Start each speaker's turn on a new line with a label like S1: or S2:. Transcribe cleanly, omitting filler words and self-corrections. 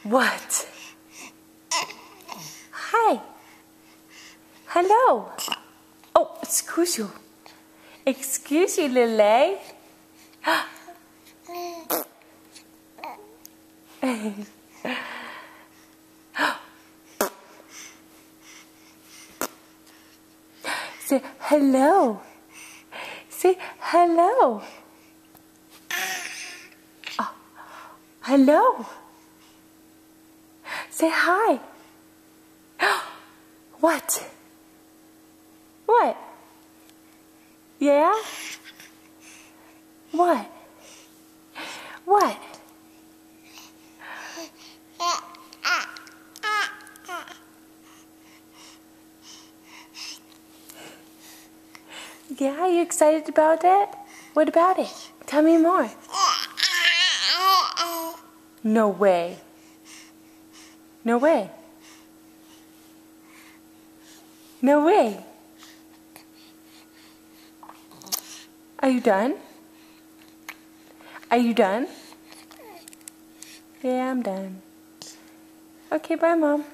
S1: What? Hi. Hello. Oh, excuse you. Excuse you, Lily. Say hello. Say hello. Oh, hello. Say hi. What? What? Yeah? What? What? Yeah, are you excited about it? What about it? Tell me more. No way. No way. No way. Are you done? Are you done? Yeah, I'm done. Okay, bye, Mom.